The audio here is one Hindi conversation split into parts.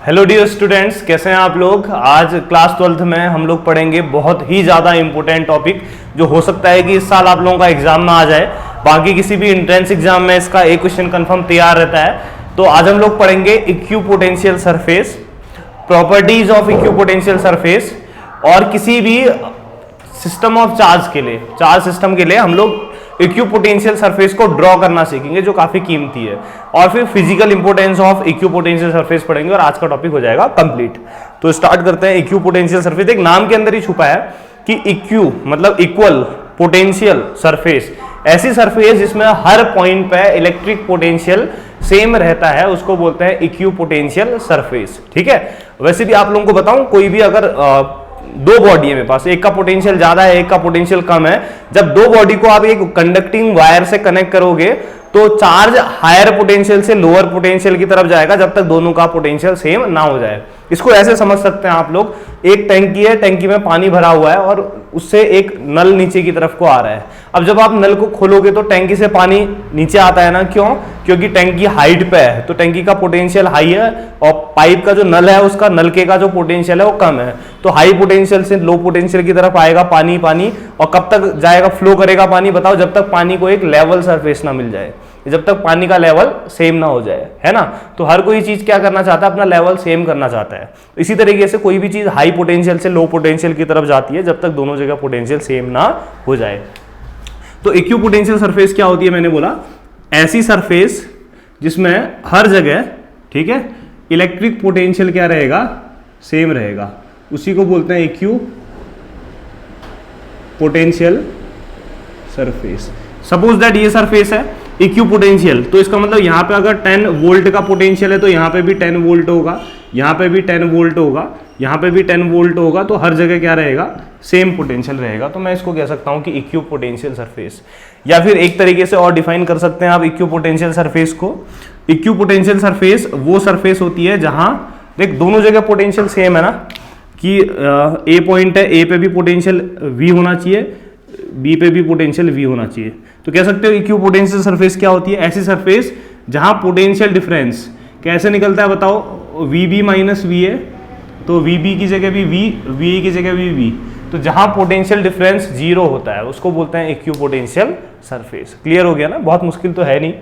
हेलो डियर स्टूडेंट्स, कैसे हैं आप लोग। आज क्लास 12th में हम लोग पढ़ेंगे बहुत ही ज़्यादा इंपॉर्टेंट टॉपिक जो हो सकता है कि इस साल आप लोगों का एग्जाम में आ जाए। बाकी किसी भी एंट्रेंस एग्जाम में इसका एक क्वेश्चन कंफर्म तैयार रहता है। तो आज हम लोग पढ़ेंगे equipotential surface, properties of equipotential surface, और किसी भी सिस्टम ऑफ चार्ज के लिए, चार्ज सिस्टम के लिए हम लोग इक्विपोटेंशियल सरफेस को ड्रॉ करना सीखेंगे जो काफी कीमती है। और फिर physical importance of equipotential surface पढ़ेंगे और आज का टॉपिक हो जाएगा कंप्लीट। तो स्टार्ट करते हैं। इक्विपोटेंशियल सरफेस एक नाम के अंदर ही छुपा है कि इक्यू मतलब इक्वल, पोटेंशियल सरफेस ऐसी सरफेस जिसमें हर पॉइंट पे इलेक्ट्रिक पोटेंशियल सेम रहता है, उसको बोलते हैं इक्विपोटेंशियल सरफेस। ठीक है। वैसे भी आप लोगों को बताऊं, कोई भी अगर दो बॉडी है मेरे पास, एक का पोटेंशियल ज्यादा है, एक का पोटेंशियल कम है, जब दो बॉडी को आप एक कंडक्टिंग वायर से कनेक्ट करोगे तो चार्ज हायर पोटेंशियल से लोअर पोटेंशियल की तरफ जाएगा जब तक दोनों का पोटेंशियल सेम ना हो जाए। इसको ऐसे समझ सकते हैं आप लोग, एक टैंकी है, टैंकी में पानी भरा हुआ है और उससे एक नल नीचे की तरफ को आ रहा है। अब जब आप नल को खोलोगे तो टैंकी से पानी नीचे आता है ना, क्यों? क्योंकि टैंकी हाइट पे है, तो टैंकी का पोटेंशियल हाई है और पाइप का जो नल है उसका, नलके का जो पोटेंशियल है वो कम है। तो हाई पोटेंशियल से लो पोटेंशियल की तरफ आएगा पानी, और कब तक जाएगा, फ्लो करेगा पानी, बताओ? जब तक पानी को एक लेवल सरफेस ना मिल जाए, जब तक पानी का लेवल सेम ना हो जाए, है ना। तो हर कोई चीज क्या करना चाहता है, अपना लेवल सेम करना चाहता है। इसी तरीके से कोई भी चीज हाई पोटेंशियल से लो पोटेंशियल की तरफ जाती है जब तक दोनों जगह पोटेंशियल सेम ना हो जाए। तो इक्विपोटेंशियल सरफेस क्या होती है? मैंने बोला ऐसी सरफेस जिसमें हर जगह, ठीक है, इलेक्ट्रिक पोटेंशियल क्या रहेगा, सेम रहेगा, उसी को बोलते हैं इक्विपोटेंशियल सरफेस। सपोज दैट ये सरफेस है इक्विपोटेंशियल, तो इसका मतलब यहाँ पे अगर 10 वोल्ट का पोटेंशियल है तो यहाँ पे भी 10 वोल्ट होगा, यहाँ पे भी 10 वोल्ट होगा, यहाँ पे भी 10 वोल्ट होगा, तो हर जगह क्या रहेगा, सेम पोटेंशियल रहेगा। तो मैं इसको कह सकता हूँ कि इक्विपोटेंशियल सरफेस। या फिर एक तरीके से और डिफाइन कर सकते हैं आप इक्विपोटेंशियल सरफेस को। इक्विपोटेंशियल सरफेस वो सरफेस होती है जहां देख दोनों जगह पोटेंशियल सेम है ना, कि ए पॉइंट है, ए पे भी पोटेंशियल V होना चाहिए, बी पे भी पोटेंशियल V होना चाहिए। तो कह सकते हो इक्विपोटेंशियल सरफेस क्या होती है? ऐसी सरफेस जहां पोटेंशियल डिफरेंस कैसे निकलता है, बताओ? VB माइनस VA, तो VB की जगह भी V, VA की जगह भी V, तो जहां पोटेंशियल डिफरेंस जीरो होता है उसको बोलते हैं इक्विपोटेंशियल सरफेस। क्लियर हो गया ना? बहुत मुश्किल तो है नहीं।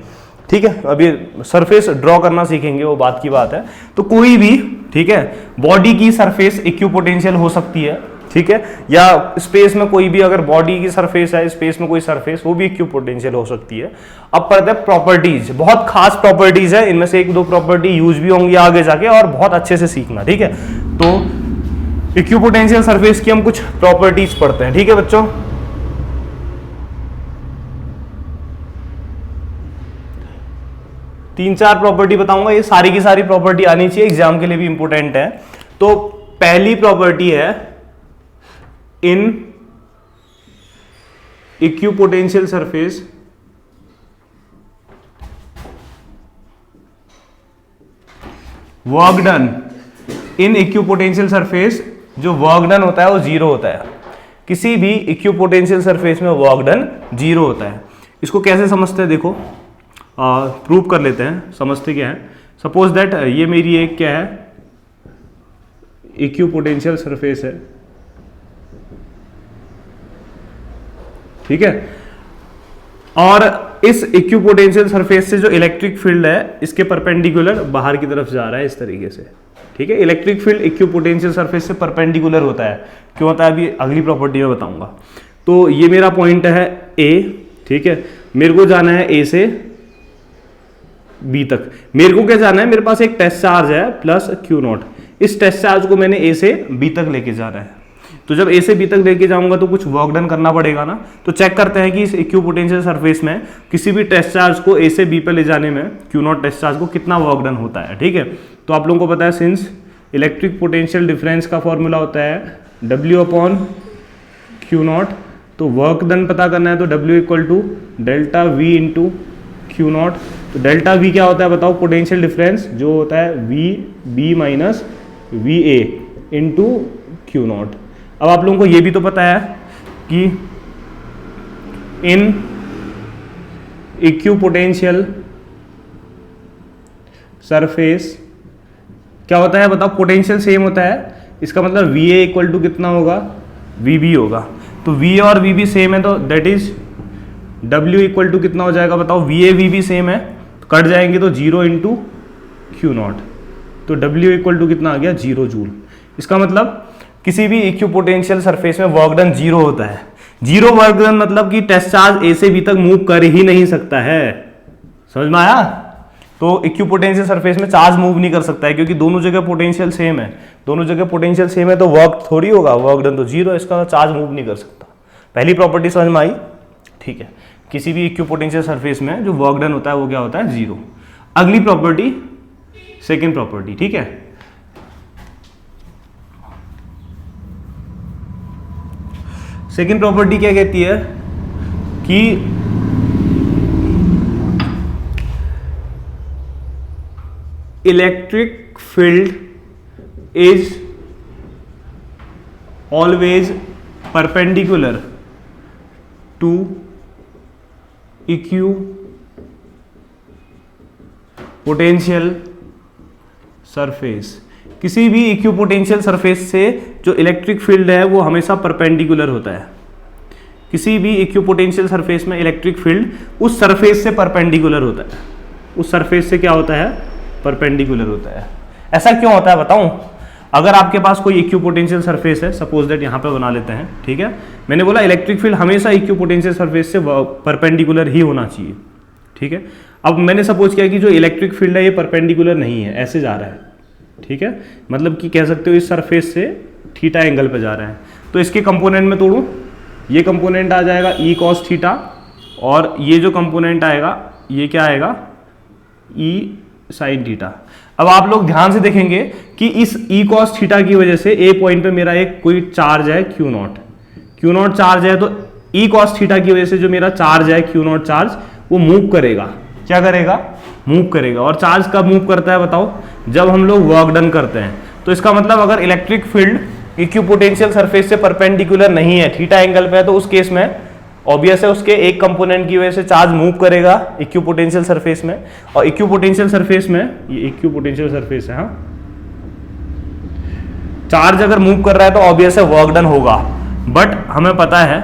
ठीक है, अभी सरफेस ड्रॉ करना सीखेंगे, वो बात की बात है। तो कोई भी, ठीक है, बॉडी की सरफेस इक्विपोटेंशियल हो सकती है, ठीक है, या स्पेस में कोई भी अगर बॉडी की सरफेस है, स्पेस में कोई सरफेस, वो भी इक्विपोटेंशियल हो सकती है। अब पढ़ते हैं प्रॉपर्टीज। बहुत खास प्रॉपर्टीज है, इनमें से एक दो प्रॉपर्टी यूज भी होंगी आगे जाके, और बहुत अच्छे से सीखना, ठीक है। तो इक्विपोटेंशियल सरफेस की हम कुछ प्रॉपर्टीज पढ़ते हैं, ठीक है बच्चों। तीन चार प्रॉपर्टी बताऊंगा, ये सारी की सारी प्रॉपर्टी आनी चाहिए, एग्जाम के लिए भी इंपॉर्टेंट है। तो पहली प्रॉपर्टी है इन इक्विपोटेंशियल सरफेस वर्क डन। इन इक्विपोटेंशियल सरफेस जो वर्क डन होता है वो जीरो होता है। किसी भी इक्विपोटेंशियल सरफेस में वर्क डन जीरो होता है। इसको कैसे समझते हैं, देखो प्रूव कर लेते हैं, समझते क्या है। सपोज दैट ये मेरी एक क्या है, इक्विपोटेंशियल सरफेस है, ठीक है, और इस इक्विपोटेंशियल सरफेस से जो इलेक्ट्रिक फील्ड है इसके परपेंडिकुलर बाहर की तरफ जा रहा है इस तरीके से, ठीक है। इलेक्ट्रिक फील्ड इक्विपोटेंशियल सरफेस से परपेंडिकुलर होता है। क्यों होता है अभी अगली प्रॉपर्टी में बताऊंगा। तो ये मेरा पॉइंट है A, ठीक है, मेरे को जाना है A से B तक। मेरे को क्या जाना है, मेरे पास एक टेस्ट चार्ज है प्लस Q0, इस टेस्ट चार्ज को मैंने A से B तक लेके जाना है। तो जब A से B तक लेके जाऊंगा तो कुछ वर्क डन करना पड़ेगा ना। तो चेक करते हैं कि इस इक्विपोटेंशियल सरफेस में किसी भी टेस्ट चार्ज को A से B पे ले जाने में Q0 टेस्ट चार्ज को कितना वर्क डन होता है, ठीक है। तो आप लोगों को पता है, सिंस इलेक्ट्रिक पोटेंशियल डिफरेंस का फॉर्मूला होता है W अपॉन Q0, तो वर्क डन पता करना है तो W equal to delta V into Q0। तो डेल्टा V क्या होता है बताओ? पोटेंशियल डिफरेंस जो होता है VB minus VA into Q0। अब आप लोगों को ये भी तो पता है कि इन इक्विपोटेंशियल सरफेस क्या होता है बताओ, पोटेंशियल सेम होता है, इसका मतलब वी ए इक्वल टू कितना होगा, वी बी होगा। तो वी ए और वी बी सेम है तो that is W equal to कितना हो जाएगा बताओ, V A V B same है तो कट जाएंगे तो 0 इंटू क्यू नॉट, तो डब्ल्यू इक्वल टू कितना आ गया 0 जूल। इसका मतलब किसी भी इक्विपोटेंशियल सरफेस में वर्क डन 0 होता है। 0 वर्क डन मतलब कि टेस्ट चार्ज ए से बी तक मूव कर ही नहीं सकता है, समझ में आया। तो इक्विपोटेंशियल सरफेस में चार्ज मूव नहीं कर सकता है क्योंकि दोनों जगह पोटेंशियल सेम है, दोनों जगह पोटेंशियल सेम है तो वर्क थोड़ी होगा, वर्क डन तो 0 है, इसका चार्ज मूव नहीं कर सकता। पहली प्रॉपर्टी समझ में आई, ठीक है। किसी भी इक्विपोटेंशियल सरफेस में जो वर्क डन होता है वो क्या होता है 0। अगली प्रॉपर्टी सेकेंड प्रॉपर्टी, ठीक है। सेकेंड प्रॉपर्टी क्या कहती है कि electric field is always perpendicular to equipotential surface. किसी भी इक्विपोटेंशियल सरफेस से जो इलेक्ट्रिक फील्ड है वो हमेशा परपेंडिकुलर होता है। किसी भी इक्विपोटेंशियल सरफेस में इलेक्ट्रिक फील्ड उस सरफेस से परपेंडिकुलर होता है, उस सरफेस से क्या होता है, परपेंडिकुलर होता है। ऐसा क्यों होता है बताऊं, अगर आपके पास कोई इक्विपोटेंशियल सरफेस है, सपोज दैट यहाँ पे बना लेते हैं, ठीक है। मैंने बोला इलेक्ट्रिक फील्ड हमेशा इक्विपोटेंशियल सरफेस से परपेंडिकुलर ही होना चाहिए, ठीक है। अब मैंने सपोज किया कि जो इलेक्ट्रिक फील्ड है ये परपेंडिकुलर नहीं है, ऐसे जा रहा है, ठीक है। मतलब कि कह सकते हो इस सरफेस से थीटा एंगल पे जा रहा है, तो इसके कंपोनेंट में तोड़ूं, ये कंपोनेंट आ जाएगा ई कॉस थीटा और ये जो कंपोनेंट आएगा ये क्या आएगा, ई साइन थीटा। अब आप लोग ध्यान से देखेंगे कि इस ई कॉस थीटा की वजह से ए पॉइंट पे मेरा एक कोई चार्ज है Q not, Q not charge है, तो ई कॉस थीटा की वजह से जो मेरा चार्ज है क्यू नॉट चार्ज वो मूव करेगा, क्या करेगा, मूव करेगा। और चार्ज कब मूव करता है बताओ, जब हम लोग वर्क डन करते हैं। तो इसका मतलब अगर इलेक्ट्रिक फील्ड इक्विपोटेंशियल सरफेस से परपेंडिकुलर नहीं है, थीटा एंगल पे है, तो उस केस में ऑब्वियस है उसके एक कंपोनेंट की वजह से चार्ज मूव करेगा इक्विपोटेंशियल सरफेस में। और इक्विपोटेंशियल सरफेस में, ये इक्विपोटेंशियल सरफेस है, हाँ, चार्ज अगर मूव कर रहा है तो ऑब्वियस है वर्क डन होगा। बट हमें पता है,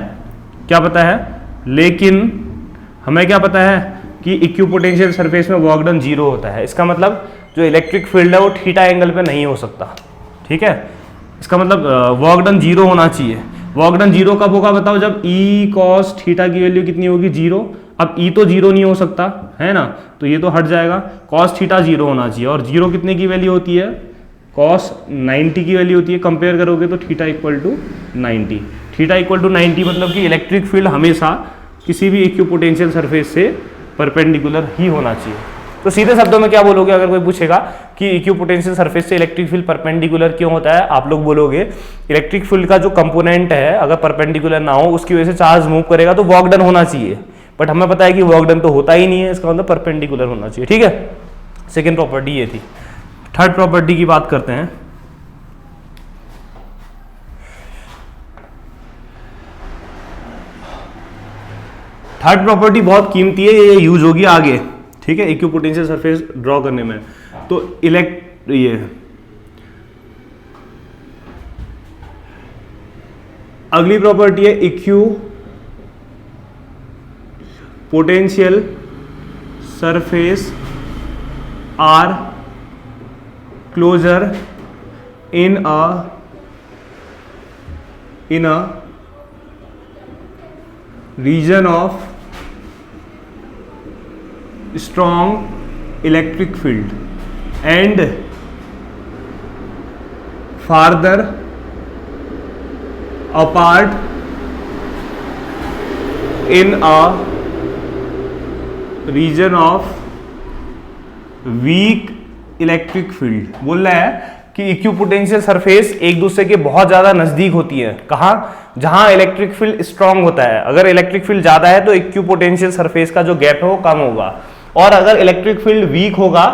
क्या पता है, लेकिन हमें क्या पता है कि इक्विपोटेंशियल सरफेस में वर्क डन 0 होता है। इसका मतलब जो इलेक्ट्रिक फील्ड है वो थीटा एंगल पे नहीं हो सकता, ठीक है। इसका मतलब वर्क डन 0 होना चाहिए। वर्क डन 0 कब होगा बताओ, जब ई कॉस थीटा की वैल्यू कितनी होगी 0। अब ई तो 0 नहीं हो सकता है ना, तो ये तो हट जाएगा, कॉस थीटा 0 होना चाहिए। और 0 कितने की वैल्यू होती है, कॉस 90 की वैल्यू होती है। कंपेयर करोगे तो theta equal to 90, theta equal to 90 मतलब कि इलेक्ट्रिक फील्ड हमेशा किसी भी इक्विपोटेंशियल सरफेस से परपेंडिकुलर ही होना चाहिए। तो सीधे शब्दों में क्या बोलोगे अगर कोई पूछेगा कि इक्विपोटेंशियल सरफेस से इलेक्ट्रिक फील्ड परपेंडिकुलर क्यों होता है, आप लोग बोलोगे इलेक्ट्रिक फील्ड का जो कंपोनेंट है अगर परपेंडिकुलर ना हो उसकी वजह से चार्ज मूव करेगा तो वर्क डन होना चाहिए। बट हमें पता है कि वर्क डन तो होता ही नहीं है, इसका मतलब परपेंडिकुलर होना चाहिए, ठीक है। सेकेंड प्रॉपर्टी ये थी। थर्ड प्रॉपर्टी की बात करते हैं। थर्ड प्रॉपर्टी बहुत कीमती है, ये यूज होगी आगे, ठीक है, इक्विपोटेंशियल सरफेस ड्रॉ करने में। तो ये अगली प्रॉपर्टी है equipotential surface are closer in a region of strong electric field and farther apart in a region of weak electric field. बोल रहा है कि इक्विपोटेंशियल सरफेस एक दूसरे के बहुत ज्यादा नजदीक होती है, कहां, जहां इलेक्ट्रिक फील्ड स्ट्रांग होता है। अगर इलेक्ट्रिक फील्ड ज्यादा है तो इक्विपोटेंशियल सरफेस का जो गैप है वो कम होगा, और अगर इलेक्ट्रिक फील्ड वीक होगा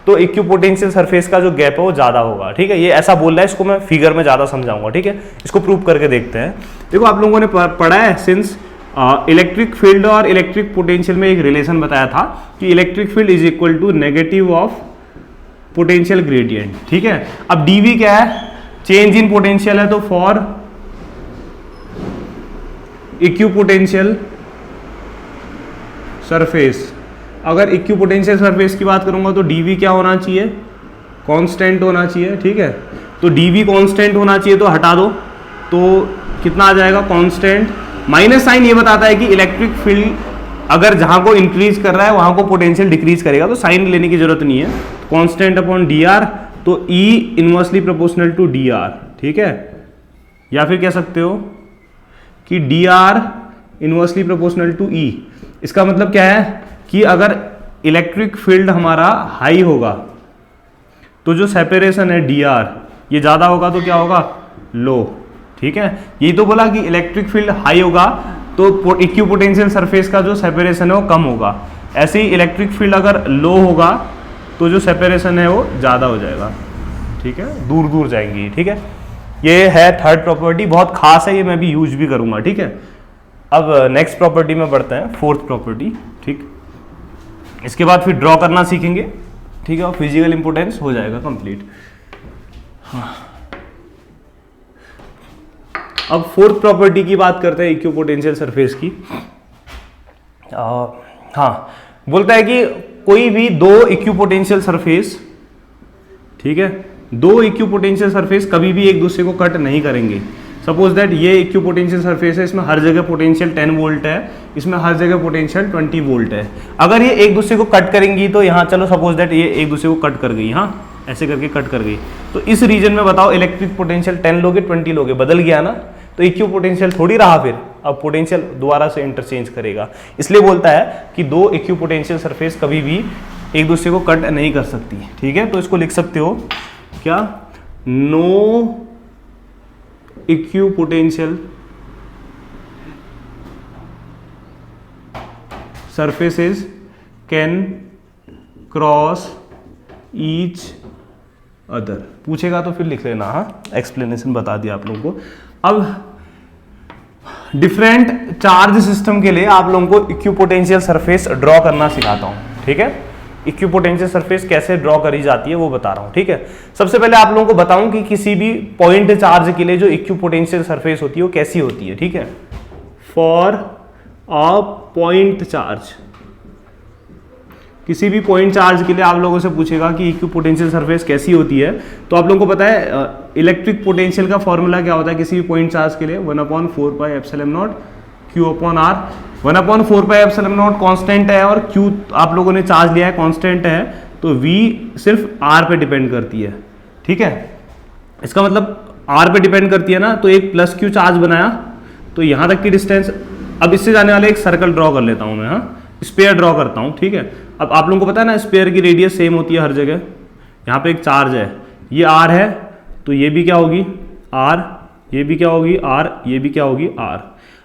तो इक्विपोटेंशियल सरफेस का जो गैप है वो ज्यादा होगा, ठीक है। ये ऐसा बोल रहा है, इसको मैं फिगर में ज्यादा समझाऊंगा, ठीक है। इसको प्रूव करके देखते हैं। देखो आप लोगों ने पढ़ा है, सिंस इलेक्ट्रिक फील्ड और इलेक्ट्रिक पोटेंशियल में एक रिलेशन बताया था कि electric field is equal to negative of potential gradient, ठीक है। अब dv क्या है, चेंज इन पोटेंशियल है, तो फॉर इक्विपोटेंशियल सरफेस, अगर इक्विपोटेंशियल सरफेस की बात करूंगा तो dv क्या होना चाहिए, कांस्टेंट होना चाहिए, ठीक है। तो dv कांस्टेंट होना चाहिए, तो हटा दो तो कितना आ जाएगा, कांस्टेंट। माइनस साइन ये बताता है कि इलेक्ट्रिक फील्ड अगर जहां को इंक्रीज कर रहा है वहां को पोटेंशियल डिक्रीज करेगा, तो साइन लेने की जरूरत नहीं है। कांस्टेंट अपॉन dr, तो E inversely proportional to dr, ठीक है। या फिर कह सकते हो कि dr inversely proportional to E। इसका मतलब क्या है कि अगर इलेक्ट्रिक फील्ड हमारा हाई होगा तो जो सेपरेशन है dr ये ज्यादा होगा तो क्या होगा, लो, ठीक है। यही तो बोला कि इलेक्ट्रिक फील्ड हाई होगा तो इक्विपोटेंशियल सरफेस का जो सेपरेशन है वो कम होगा। ऐसे ही इलेक्ट्रिक फील्ड अगर लो होगा तो जो सेपरेशन है वो ज़्यादा हो जाएगा, ठीक है, दूर दूर जाएंगी, ठीक है। ये है थर्ड प्रॉपर्टी, बहुत खास है, ये मैं भी यूज भी करूंगा, ठीक है। अब नेक्स्ट प्रॉपर्टी में बढ़ते हैं, फोर्थ प्रॉपर्टी, ठीक। इसके बाद फिर ड्रॉ करना सीखेंगे, ठीक है, और फिजिकल इंपोर्टेंस हो जाएगा कंप्लीट। हाँ, अब फोर्थ प्रॉपर्टी की बात करते हैं इक्विपोटेंशियल सरफेस की। हाँ, बोलता है कि कोई भी दो इक्विपोटेंशियल सरफेस, ठीक है, दो इक्विपोटेंशियल सरफेस कभी भी एक दूसरे को कट नहीं करेंगे। सपोज दैट ये इक्विपोटेंशियल सरफेस है, इसमें हर जगह पोटेंशियल 10 वोल्ट है, इसमें हर जगह पोटेंशियल 20 वोल्ट है। अगर ये एक दूसरे को कट करेंगी तो यहाँ चलो सपोज दैट ये एक दूसरे को कट कर गई, हाँ ऐसे करके कट कर गई, तो इस रीजन में बताओ इलेक्ट्रिक पोटेंशियल 10 लोगे 20 लोगे, बदल गया ना। तो इक्विपोटेंशियल थोड़ी रहा, फिर अब पोटेंशियल दोबारा से इंटरचेंज करेगा। इसलिए बोलता है कि दो इक्विपोटेंशियल सरफेस कभी भी एक दूसरे को कट नहीं कर सकती, ठीक है। तो इसको लिख सकते हो क्या, no equipotential surfaces can cross each other. पूछेगा तो फिर लिख लेना, हाँ, एक्सप्लेनेशन बता दिया आप लोगों को। अब डिफरेंट चार्ज सिस्टम के लिए आप लोगों को इक्विपोटेंशियल सरफेस ड्रॉ करना सिखाता हूं, ठीक है। इक्विपोटेंशियल सरफेस कैसे ड्रॉ करी जाती है वो बता रहा हूं, ठीक है। सबसे पहले आप लोगों को बताऊं कि किसी भी पॉइंट चार्ज के लिए जो इक्विपोटेंशियल सरफेस होती है वो कैसी होती है, ठीक है। फॉर अ पॉइंट चार्ज, किसी भी पॉइंट चार्ज के लिए आप लोगों से पूछेगा कि इक्विपोटेंशियल सरफेस कैसी होती है, तो आप लोगों को पता है इलेक्ट्रिक पोटेंशियल का फॉर्मूला क्या होता है किसी भी पॉइंट चार्ज के लिए, 1/4 pi epsilon not Q upon R। 1/4 pi epsilon not constant है और Q आप लोगों ने चार्ज लिया है कांस्टेंट है, तो V सिर्फ R पे डिपेंड करती है, ठीक है। इसका मतलब R पे डिपेंड करती है ना, तो एक प्लस Q चार्ज बनाया, तो यहाँ तक की डिस्टेंस, अब इससे जाने वाले एक सर्कल ड्रॉ कर लेता हूँ मैं, हाँ, स्पेयर ड्रॉ करता हूँ, ठीक है। अब आप लोगों को पता है ना स्पेयर की रेडियस सेम होती है हर जगह। यहाँ पे एक चार्ज है, ये R है, तो ये भी क्या होगी R, ये भी क्या होगी R, ये भी क्या होगी R।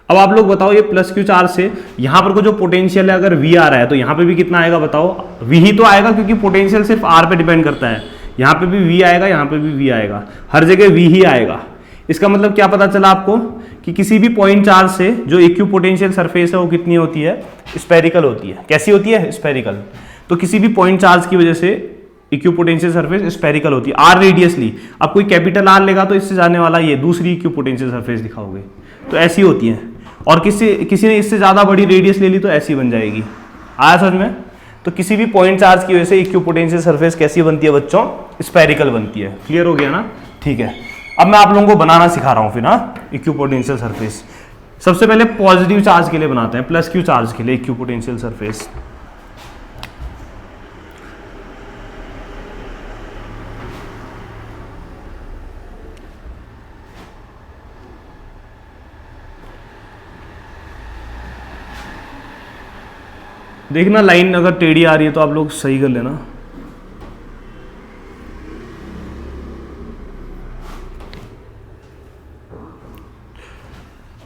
अब आप लोग बताओ ये प्लस Q चार्ज से यहाँ पर को जो पोटेंशियल है अगर V आ रहा है तो यहाँ पे भी कितना आएगा बताओ, V ही तो आएगा क्योंकि पोटेंशियल सिर्फ R पे डिपेंड करता है। यहाँ पे भी V आएगा, यहाँ पे भी V आएगा, हर जगह V ही आएगा। इसका मतलब क्या पता चला आपको कि किसी भी पॉइंट चार्ज से जो इक्विपोटेंशियल सरफेस है वो कितनी होती है, स्फेरिकल होती है। कैसी होती है, स्फेरिकल। तो किसी भी पॉइंट चार्ज की वजह से इक्विपोटेंशियल सरफेस स्फेरिकल होती है, R रेडियसली। अब कोई कैपिटल R लेगा तो इससे जाने वाला ये दूसरी इक्विपोटेंशियल सरफेस दिखाओगे, तो ऐसी होती है। और किसी ने इससे ज्यादा बड़ी रेडियस ले ली तो ऐसी बन जाएगी। आया समझ में। तो किसी भी पॉइंट चार्ज की वजह से इक्विपोटेंशियल सरफेस कैसी बनती है बच्चों, स्फेरिकल बनती है। क्लियर हो गया ना, ठीक है। अब मैं आप लोगों को बनाना सिखा रहा हूं फिर, ना, इक्विपोटेंशियल सरफेस। सबसे पहले पॉजिटिव चार्ज के लिए बनाते हैं, प्लस Q चार्ज के लिए इक्विपोटेंशियल सरफेस। देखना लाइन अगर टेढ़ी आ रही है तो आप लोग सही कर लेना।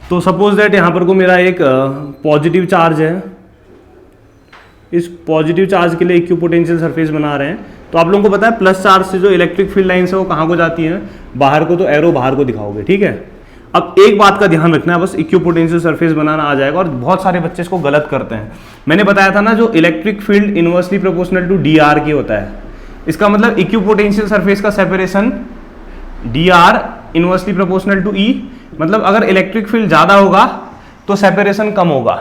तो सपोज दैट यहां पर को मेरा एक पॉजिटिव चार्ज है, इस पॉजिटिव चार्ज के लिए इक्विपोटेंशियल सरफेस बना रहे हैं। तो आप लोगों को पता है प्लस चार्ज से जो इलेक्ट्रिक फील्ड लाइंस है वो कहाँ को जाती हैं, बाहर को, तो एरो बाहर को दिखाओगे, ठीक है। अब एक बात का ध्यान रखना है, बस इक्विपोटेंशियल सरफेस बनाना आ जाएगा। और बहुत सारे बच्चे इसको गलत करते हैं। मैंने बताया था ना जो electric field inversely proportional to dr के होता है, इसका मतलब इक्विपोटेंशियल सरफेस का separation dr inversely proportional to E, मतलब अगर इलेक्ट्रिक फील्ड ज्यादा होगा तो सेपरेशन कम होगा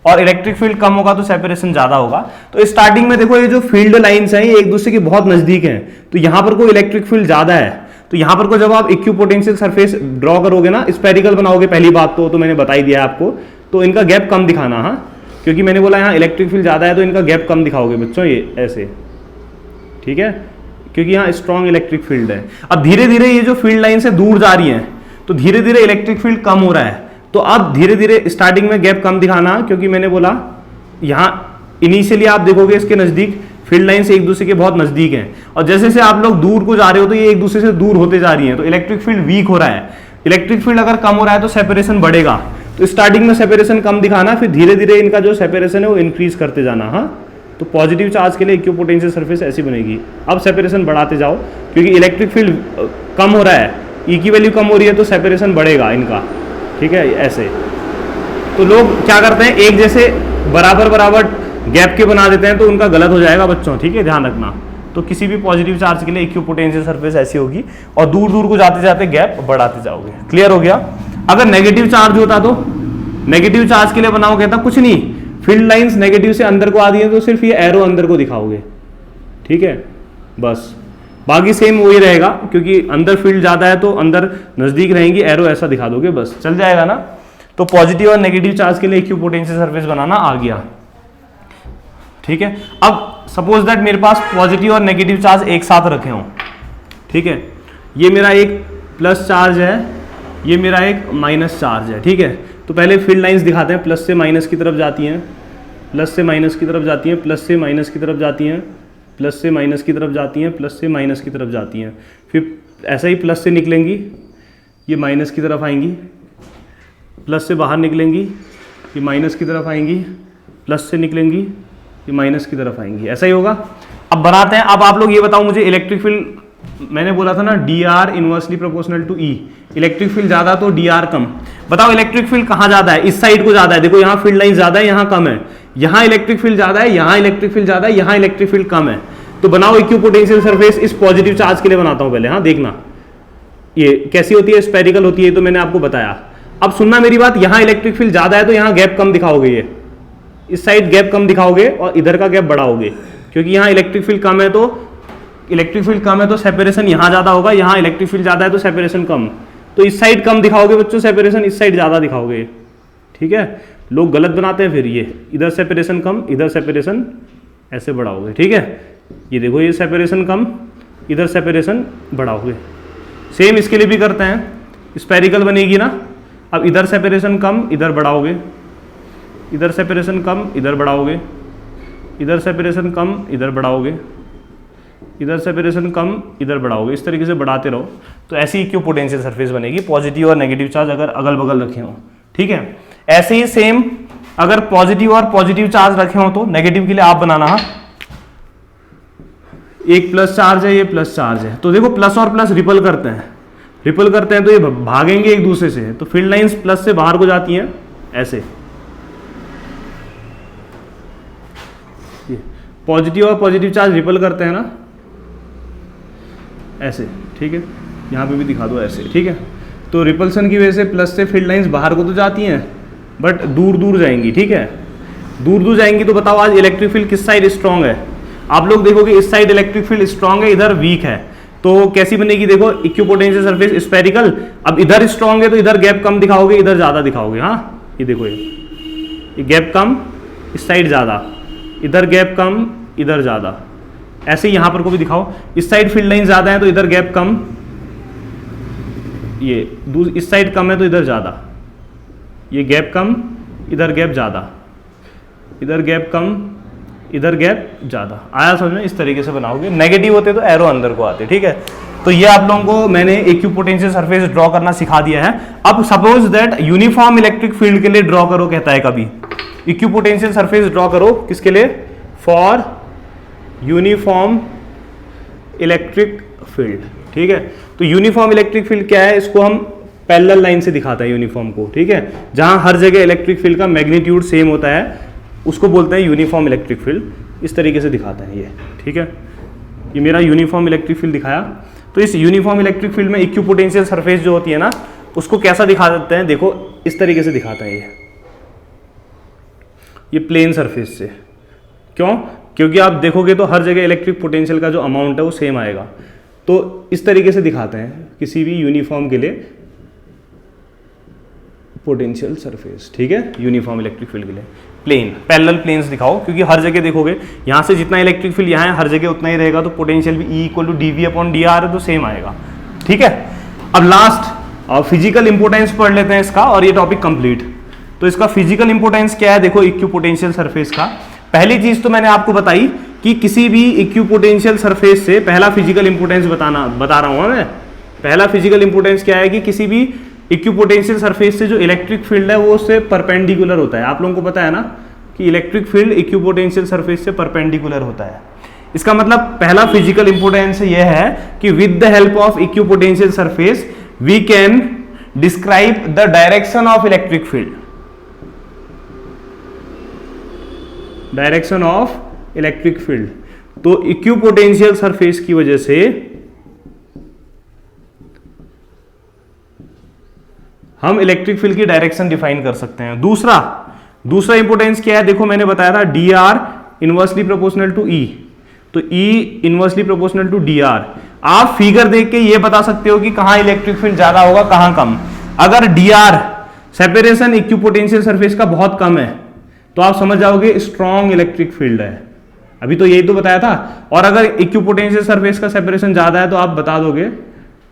और इलेक्ट्रिक फील्ड कम होगा तो सेपरेशन ज्यादा होगा। तो स्टार्टिंग में देखो ये जो फील्ड लाइंस हैं ये एक दूसरे के बहुत नजदीक हैं, तो यहां पर कोई इलेक्ट्रिक फील्ड ज्यादा है, तो यहां पर को जब आप इक्विपोटेंशियल सरफेस ड्रॉ करोगे ना, स्फेरिकल बनाओगे, पहली बात तो मैंने बता ही दिया आपको, तो इनका गैप कम दिखाना। हाँ, क्योंकि मैंने बोला यहाँ इलेक्ट्रिक फील्ड ज्यादा है तो इनका गैप कम दिखाओगे बच्चों, ये ऐसे, ठीक है, क्योंकि यहाँ स्ट्रॉन्ग इलेक्ट्रिक फील्ड है। अब धीरे धीरे ये जो फील्ड लाइन से दूर जा रही है तो धीरे धीरे इलेक्ट्रिक फील्ड कम हो रहा है, तो अब धीरे धीरे स्टार्टिंग में गैप कम दिखाना, क्योंकि मैंने बोला यहाँ इनिशियली आप देखोगे इसके नजदीक फील्ड लाइन से एक दूसरे के बहुत नजदीक हैं, और जैसे जैसे आप लोग दूर को जा रहे हो तो ये एक दूसरे से दूर होते जा रही हैं, तो इलेक्ट्रिक फील्ड वीक हो रहा है। इलेक्ट्रिक फील्ड अगर कम हो रहा है तो सेपरेशन बढ़ेगा, तो स्टार्टिंग में सेपरेशन कम दिखाना, फिर धीरे धीरे इनका जो सेपरेशन है वो इंक्रीज करते जाना। हाँ, तो पॉजिटिव चार्ज के लिए इक्विपोटेंशियल सरफेस ऐसी बनेगी। अब सेपरेशन बढ़ाते जाओ, क्योंकि इलेक्ट्रिक फील्ड कम हो रहा है, ई की वैल्यू कम हो रही है तो सेपरेशन बढ़ेगा इनका, ठीक है, ऐसे। तो लोग क्या करते हैं, एक जैसे बराबर बराबर गैप के बना देते हैं, तो उनका गलत हो जाएगा बच्चों, ठीक है, ध्यान रखना। तो किसी भी पॉजिटिव चार्ज के लिए इक्विपोटेंशियल सरफेस ऐसी होगी और दूर दूर को जाते जाते गैप बढ़ाते जाओगे। क्लियर हो गया? अगर नेगेटिव चार्ज होता तो नेगेटिव चार्ज के लिए बनाओगे तो कुछ नहीं, फील्ड लाइंस नेगेटिव से अंदर को आ रही है तो सिर्फ ये एरो अंदर को दिखाओगे, ठीक है, बस। बाकी सेम वही रहेगा, क्योंकि अंदर फील्ड ज्यादा है तो अंदर नजदीक रहेंगी, एरो ऐसा दिखा दोगे, बस चल जाएगा ना। तो पॉजिटिव और नेगेटिव चार्ज के लिए इक्विपोटेंशियल सरफेस बनाना आ गया, ठीक है। अब सपोज दैट मेरे पास पॉजिटिव और नेगेटिव चार्ज एक साथ रखे हों, ठीक है, ये मेरा एक प्लस चार्ज है, ये मेरा एक माइनस चार्ज है, ठीक है। तो पहले फील्ड लाइंस दिखाते हैं, प्लस से माइनस की तरफ जाती हैं, प्लस से माइनस की तरफ जाती हैं, प्लस से माइनस की तरफ जाती हैं, प्लस से माइनस की तरफ जाती हैं, प्लस से माइनस की तरफ जाती हैं, फिर ऐसा ही प्लस से निकलेंगी, ये माइनस की तरफ आएंगी, प्लस से बाहर निकलेंगी, ये माइनस की तरफ आएंगी, प्लस से निकलेंगी, ये माइनस की तरफ आएंगी, ऐसा ही होगा। अब बनाते हैं। अब आप लोग ये बताओ मुझे, इलेक्ट्रिक फील्ड मैंने बोला था ना dr inversely proportional to E, electric field ज्यादा तो dr कम। बताओ इलेक्ट्रिक फील्ड कहाँ ज्यादा है? इस साइड को ज्यादा है, देखो यहाँ फील्ड लाइन ज्यादा है, यहाँ कम है, यहाँ इलेक्ट्रिक फील्ड ज्यादा है, यहाँ इलेक्ट्रिक फील्ड ज्यादा है, यहाँ इलेक्ट्रिक फील्ड कम है। तो बनाओ इक्विपोटेंशियल सरफेस इस पॉजिटिव चार्ज के लिए बनाता हूं पहले। हाँ, देखना ये कैसी होती है, स्फेरिकल होती है, तो मैंने आपको बताया। अब सुनना मेरी बात, यहाँ इलेक्ट्रिक फील्ड ज्यादा है तो यहाँ गैप कम दिखाओगे, ये इस साइड गैप कम दिखाओगे और इधर का गैप बढ़ाओगे, क्योंकि यहाँ इलेक्ट्रिक फील्ड कम है तो सेपरेशन यहाँ ज्यादा होगा, यहाँ इलेक्ट्रिक फील्ड ज्यादा है तो सेपरेशन कम, तो इस साइड कम दिखाओगे बच्चों सेपरेशन, इस साइड ज्यादा दिखाओगे, ठीक है। लोग गलत बनाते हैं, फिर ये इधर सेपरेशन कम, इधर सेपरेशन ऐसे बढ़ाओगे, ठीक है। ये देखो, ये सेपरेशन कम, इधर सेपरेशन बढ़ाओगे। सेम इसके लिए भी करते हैं, स्फेरिकल बनेगी ना। अब इधर सेपरेशन कम, इधर बढ़ाओगे, इधर सेपरेशन कम, इधर बढ़ाओगे, इधर सेपरेशन कम, इधर बढ़ाओगे, इधर सेपरेशन कम, इधर बढ़ाओगे, इस तरीके से बढ़ाते रहो। तो ऐसी इक्विपोटेंशियल सरफेस बनेगी, पॉजिटिव और नेगेटिव चार्ज अगर अगल बगल रखे हो, ठीक है। ऐसे ही सेम अगर पॉजिटिव और पॉजिटिव चार्ज रखे हो तो नेगेटिव के लिए आप बनाना। हाँ, एक प्लस चार्ज है, ये प्लस चार्ज है, तो देखो प्लस और प्लस रिपल करते हैं तो ये भागेंगे एक दूसरे से, तो फील्ड लाइंस प्लस से बाहर को जाती हैं ऐसे, पॉजिटिव और पॉजिटिव चार्ज रिपल करते हैं ना ऐसे, ठीक है। यहाँ पे भी दिखा दो ऐसे, ठीक है। तो रिपल्सन की वजह से प्लस से फील्ड लाइंस बाहर को तो जाती हैं बट दूर दूर जाएंगी, ठीक है, दूर दूर जाएंगी। तो बताओ आज इलेक्ट्रिक फील्ड किस साइड स्ट्रांग है? आप लोग देखोगे इस साइड इलेक्ट्रिक फील्ड स्ट्रांग है, इधर वीक है, तो कैसी बनेगी? देखो इक्विपोटेंशियल सरफेस स्फेरिकल। अब इधर स्ट्रांग है तो इधर गैप कम दिखाओगे, इधर ज्यादा दिखाओगे। हाँ, ये देखो, ये गैप कम, इस साइड ज्यादा, इधर गैप कम, इधर ज्यादा। ऐसे ही यहां पर को भी दिखाओ, इस साइड फील्ड लाइन ज्यादा है तो इधर गैप कम, ये इस साइड कम है तो इधर ज्यादा, ये गैप कम, इधर गैप ज्यादा, इधर गैप कम, इधर गैप ज्यादा। आया समझ में? इस तरीके से बनाओगे। नेगेटिव होते तो एरो अंदर को आते, ठीक है। तो ये आप लोगों को मैंने इक्विपोटेंशियल सरफेस ड्रॉ करना सिखा दिया है। अब suppose that uniform electric field के लिए ड्रॉ करो, कहता है कभी इक्विपोटेंशियल सरफेस ड्रॉ करो, किसके लिए? फॉर यूनिफॉर्म इलेक्ट्रिक फील्ड, ठीक है। तो यूनिफॉर्म इलेक्ट्रिक फील्ड क्या है? इसको हम पैरेलल लाइन से दिखाता है यूनिफॉर्म को, ठीक है। जहां हर जगह इलेक्ट्रिक फील्ड का मैग्नीट्यूड सेम होता है उसको बोलते हैं यूनिफॉर्म इलेक्ट्रिक फील्ड। इस तरीके से दिखाता है ये, ठीक है। ये मेरा यूनिफॉर्म इलेक्ट्रिक फील्ड दिखाया। तो इस यूनिफॉर्म इलेक्ट्रिक फील्ड में इक्विपोटेंशियल सरफेस जो होती है ना, उसको कैसा दिखा देते हैं, देखो इस तरीके से दिखाता है ये प्लेन सरफेस से। क्यों? क्योंकि आप देखोगे तो हर जगह इलेक्ट्रिक पोटेंशियल का जो अमाउंट है वो सेम आएगा। तो इस तरीके से दिखाते हैं किसी भी यूनिफॉर्म के लिए पोटेंशियल सरफेस, ठीक है, यूनिफॉर्म इलेक्ट्रिक फील्ड के लिए। प्लेन, पैरेलल प्लेन्स दिखाओ, क्योंकि हर जगह देखोगे यहाँ से जितना इलेक्ट्रिक फील्ड यहाँ है हर जगह उतना ही रहेगा, तो पोटेंशियल भी E इक्वल टू dV/dr है, तो सेम आएगा, ठीक है। अब लास्ट फिजिकल इंपोर्टेंस पढ़ लेते हैं इसका और ये टॉपिक कंप्लीट। तो इसका फिजिकल इंपोर्टेंस क्या है, देखो इक्विपोटेंशियल सरफेस का। पहली चीज तो मैंने आपको बताई कि किसी भी इक्विपोटेंशियल सरफेस से पहला फिजिकल इंपोर्टेंस बता रहा हूं मैं। पहला फिजिकल इंपोर्टेंस क्या है कि किसी भी इक्विपोटेंशियल सरफेस से जो इलेक्ट्रिक फील्ड है वो उससे परपेंडिकुलर होता है। आप लोगों को पता है ना कि इलेक्ट्रिक फील्ड इक्विपोटेंशियल सरफेस से परपेंडिकुलर होता है। इसका मतलब पहला फिजिकल इंपोर्टेंस यह है कि with the help of equipotential surface we can describe the direction of electric field. Direction of electric field, तो इक्विपोटेंशियल सरफेस की वजह से हम इलेक्ट्रिक फील्ड की डायरेक्शन डिफाइन कर सकते हैं। दूसरा इंपोर्टेंस क्या है, देखो मैंने बताया था dr inversely proportional to E, तो E inversely proportional to dr। आप फिगर देख के ये बता सकते हो कि कहां इलेक्ट्रिक फील्ड ज्यादा होगा कहां कम। अगर dr सेपरेशन इक्विपोटेंशियल सरफेस का बहुत कम है तो आप समझ जाओगे स्ट्रॉन्ग इलेक्ट्रिक फील्ड है, अभी तो यही तो बताया था। और अगर इक्विपोटेंशियल सरफेस का सेपरेशन ज्यादा है तो आप बता दोगे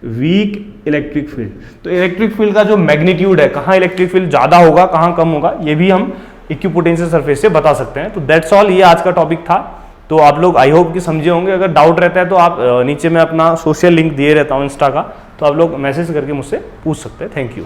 वीक इलेक्ट्रिक फील्ड। तो इलेक्ट्रिक फील्ड का जो मैग्नीट्यूड है, कहां इलेक्ट्रिक फील्ड ज्यादा होगा कहां कम होगा, ये भी हम इक्विपोटेंशियल सरफेस से बता सकते हैं। तो दैट्स ऑल, ये आज का टॉपिक था। तो आप लोग आई होप कि समझे होंगे। अगर डाउट रहता है तो आप नीचे मैं अपना सोशल लिंक दिए रहता हूँ इंस्टा का, तो आप लोग मैसेज करके मुझसे पूछ सकते हैं। Thank you.